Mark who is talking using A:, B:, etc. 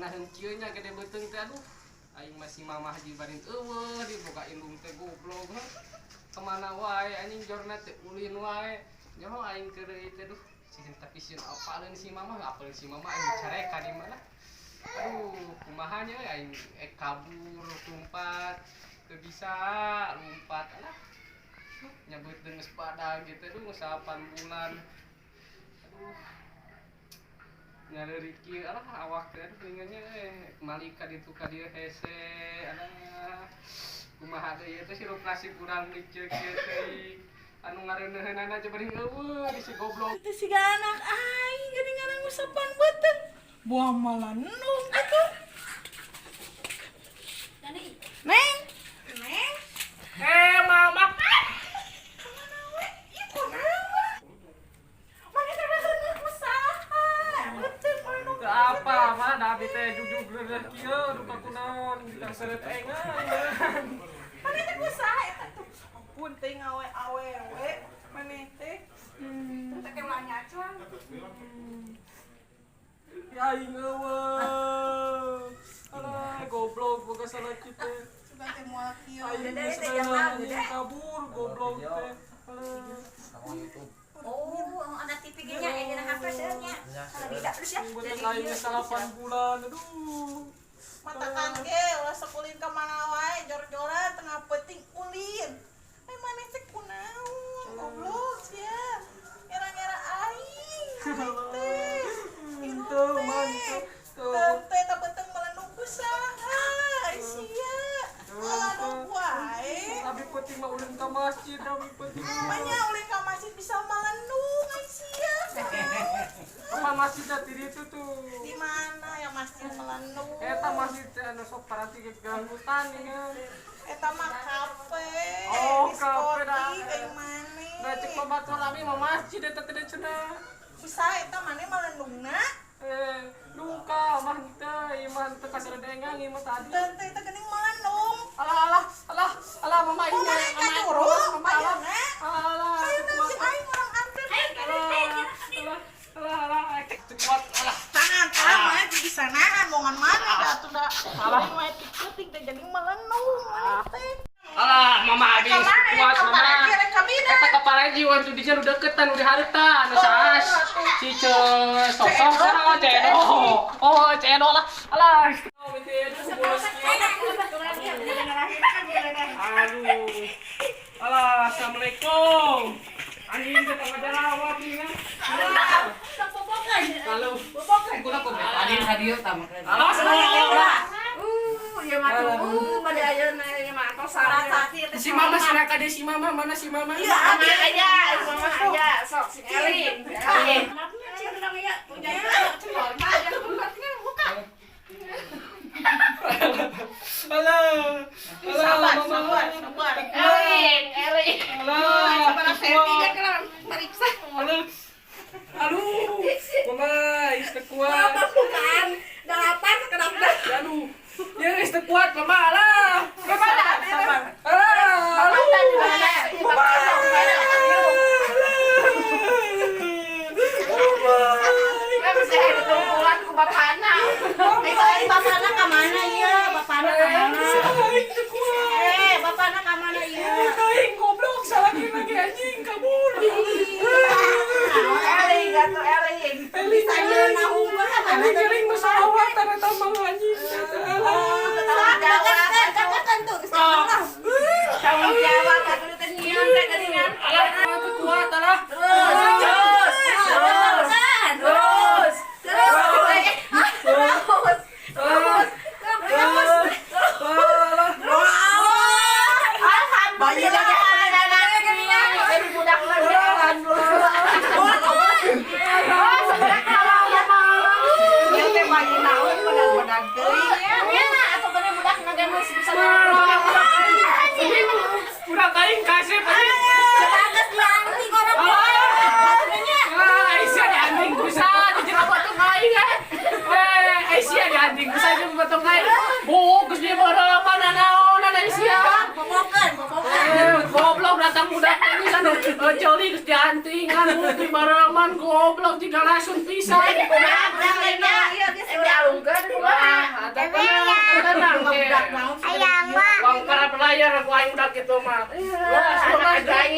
A: naheum kieu nya gede beuteung teh aduh. Aing masih mamah jibarin eueuh dibuka indung teh goblok. Kemana wae anjing jorna teh ulin wae. Nyaho aing keur deui teh duh. Tapi si apaleun si mama apaleun si mama aing careka di mana. Aduh, kumaha nya aing kabur lompat. Teu bisa lompat alah. Nyabut dengan sepadan gitu tuh 8 bulan. Aduh. Nyari Riki alah awak teh pengennya malika ditu ka dieu hese alah. Kumaha deui teh sirup nasi kurang dicek teh. Anu ngareuneuheunana coba ring eueuh di si goblok.
B: Teh siga anak aing geuning ngarang usapan beuteung. Buah malanung gitu. Neng. Neng.
A: Mama.
B: Kemana we? Ieu kunaon? Mana teh beungeut usaha. Beuteung malanung.
A: Teu apa mah da abi teh jujug leureut kieu duka kunaon dikang seureut engan.
B: Mana teh usaha eta tuh. Ampun teh ngawe-awe we. Maneh teh. Teh ke lanya cuang.
A: Ya aing eueuh. Alah goblok boga salah kitu.
B: Suka teh moal kieu.
A: Aing kabur goblok teh.
C: Oh, ada TV nya yang HP nya. Kalau tidak terus ya.
A: Jadi aing 8 bulan. Aduh.
B: Matakan ge ulah sakulin ka mana wae jor-joran tengah peuting ulin. Maneh teh kunaon? Goblok sia. Era-era aing. Teh.
A: Tuh mantap.
B: Teh ta beuteung melenung usaha. Sia. Melenung wae.
A: Abi penting mah ulin ka masjid, abi penting.
B: Manya ulin ka masjid bisa melenung sia.
A: Apa masjidnya di ditu tuh?
B: Di mana yang masjid melenung?
A: Eta masjid teh anu sok paranti ke hutan ya.
B: Eta mah kafe.
A: Oh,
B: diskotik,
A: kafe dah.
B: kayak mana?
A: Da cek babaturan abi mah masjid eta teh cenah.
B: Bisa eta mana melenungna?
A: Luka mah teh ieu mah teu kasaredengang ieu mah tadi.
B: Tante eta geuning melenung.
A: Alah mama
B: Oh,
A: ini.
B: mana ka turun?
A: Mama
B: Ayeuna.
A: alah.
B: Ayeuna si aing urang antep.
A: Alah, kuat alah.
B: Tangan mah di sanaan mongan mana da atuh da. Aing mah teuting teh jadi melenung mana teh.
A: Alah, mama abi kuat mama. Eta kepala jiwa tuh dinya nu deketan nu dihareutan, nu saas. Si sosok sana cedo. Oh, cedo lah. Alah. Aduh. Alah, assalamualaikum. Anjing teh pengajar awak nih kan. Kalau bobokan guna kok. Hadir tamak. Alah,
C: Ya mah tuh, pada ayeuna ya mah tos sarata.
A: si mama silakan deh si mama mana si mama?
C: Iya, mama aja, mama aja, sok si Elin. Maafnya cenderung ya, punya celor mah aja tempatnya buka.
A: Alah.
B: Sabar.
C: Elin.
A: Alah.
C: Sabar selfie kan kalau meriksa.
A: Aduh. Mama, istri kuat.
C: Bukan, dalapan kenapa?
A: Aduh. Ya istri kuat mama alah.
B: Sabar.
C: Bapakna ka mana ieu? Bapakna ka mana? Bapakna ka mana ieu?
A: Aing goblok salah lagi anjing kabur.
C: Elin, gatuh Elin. Bisa ieu nahung mah ka mana?
A: Anjing gering masalah tanah tambang anjing.
C: Tanggung jawab atuh teh nyieun teh geuningan.
A: Alah, kuat alah. Kurang kain kasih Aisyah di anjing bisa dijerobot tuh kain kan. Aisyah di anjing bisa dijerobot tuh kain. Bagus dia bereman naon Aisyah. Goblok datang budak ini kan joli di anjing anu di bereman goblok 3 langsung pisan.
C: Iya, dia alungkeun kumaha.
B: naon sih?
C: Uang para pelayar aku aing udah gitu mah. Wah, sama aing